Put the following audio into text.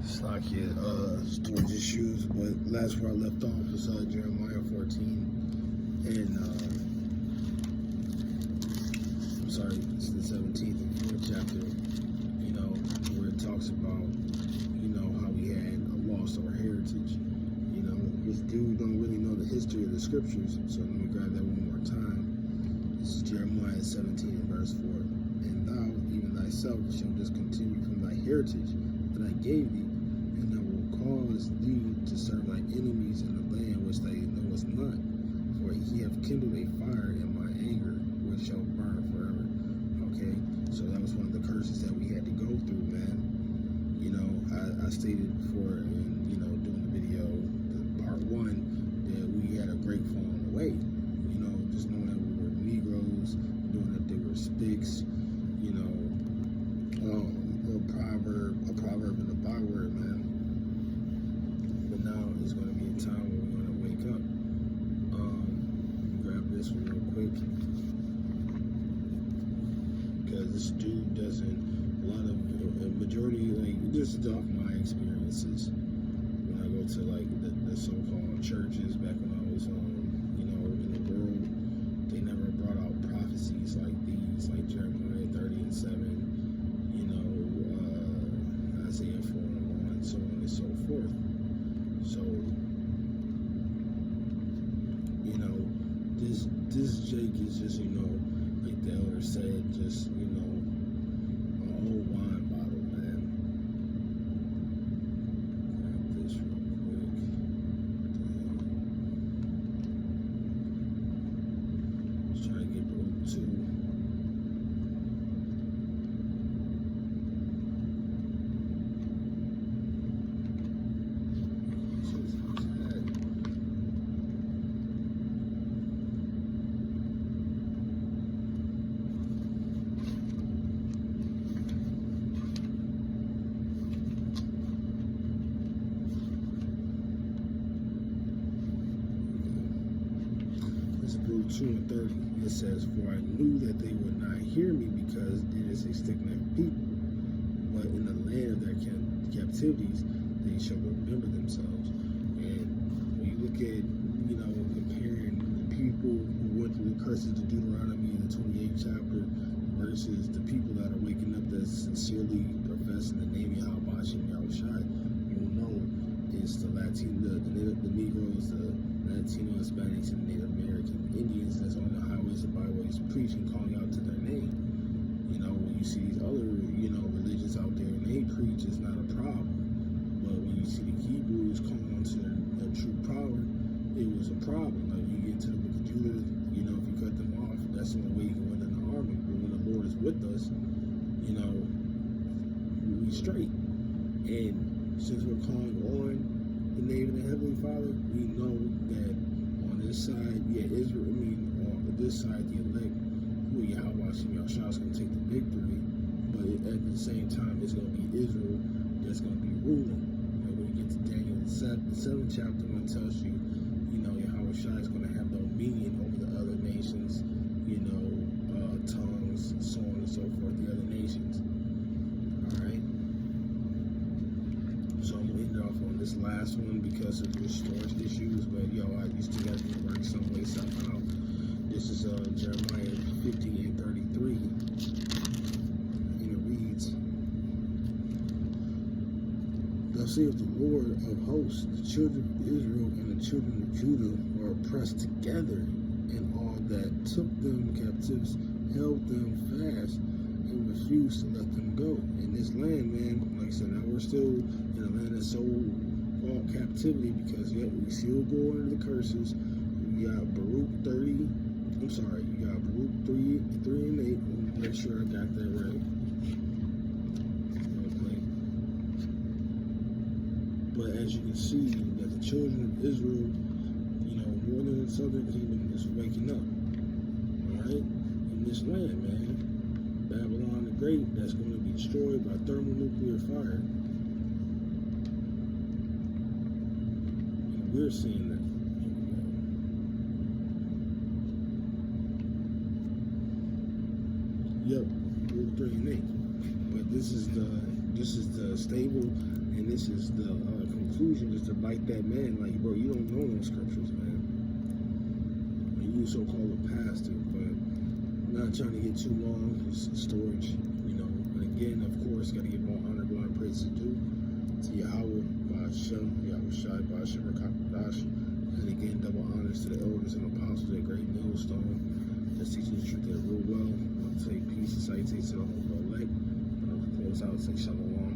Slockhead, storage issues, but last where I left off was Jeremiah 14, and I'm sorry, it's the 17th and 4th chapter, where it talks about, how we had lost our heritage. This dude don't really know the history of the scriptures, so let me grab that one more time. This is Jeremiah 17 and verse 4. And thou, even thyself, shalt discontinue from thy heritage that I gave thee, and I will cause thee to serve thy enemies in the land which thou knowest not. For he hath kindled a fire in my anger, which shall burn forever. Okay, so that was one of the curses that we had to go through, man. I stated before in, doing the video, part 1, that we had a great falling away. Just knowing that we were Negroes, knowing that they were Spics, a proverb and a byword, man. But now is going to be a time where we're going to wake up. Grab this one real quick, because this dude doesn't. A majority, this is off my experiences when I go to the so-called churches back when I was in the world. They never brought out prophecies like these, like Jeremiah 30 and 7, Isaiah 4 and 1, so on and so forth. So, this Jake is just, like the elder said, just, a whole wine bottle, man. Grab this real quick. Let's try to get Luke 2. Luke 2 and 30, it says, For I knew that they would not hear me, because it is a stiff-necked people. But in the land of their captivities, they shall remember themselves. And when you look at, comparing the people who went through the curses of Deuteronomy in the 28th chapter versus the people that are waking up that sincerely professing the name of Yahweh and Yahushua, you will know it's the Negroes, the Latino, Hispanics, and Native American Indians that's on the highways and byways preaching, calling out to their name. When you see these other, religions out there and they preach, it's not a problem. But when you see the Hebrews calling on to their true power, it was a problem. Like you get to the book of Judah, if you cut them off, that's the only way you can win in the army. But when the Lord is with us, we straight. And since we're calling on the name of the Heavenly Father, we know that on this side, Israel, on this side, the elect, who Yahweh and Yahushua is going to take the victory, but at the same time, it's going to be Israel that's going to be ruling. When you get to Daniel, the 7th chapter, when it tells you, Yahushua is going to have dominion over the other nations, tongues, so on and so forth, the other nations. Alright? So I'm going to end off on this last one because of the storage issues, but you still got to work some way, somehow. This is Jeremiah 50 and 33, and it reads, Thus saith the Lord of hosts, the children of Israel and the children of Judah were oppressed together, and all that took them captives held them fast and refused to let them go. In this land, man, like I said, now we're still in a land that's so called captivity because yet we still go under the curses. You got Baruch 3 and 8. Make sure I got that right. Okay. But as you can see, that the children of Israel, northern and southern kingdom is waking up. Alright? In this land, man. Babylon the Great, that's going to be destroyed by thermonuclear fire. And we're seeing that. Yep, Luke 3 and 8. But this is this is the stable, and this is the conclusion, just to bite that man. Like, bro, you don't know no scriptures, man. And you so-called a pastor, but I'm not trying to get too long. It's storage, you know. And again, of course, got to give all honor, glory, and praise to do to Yahweh, Ba'ashem, Yahweh Shai, Ba'ashem, Rakakadash. And again, double honors to the elders and apostles, that great millstone that's teaching the truth that real well. I'll say peace and salutations to the whole elect. I'll close out and say shalom.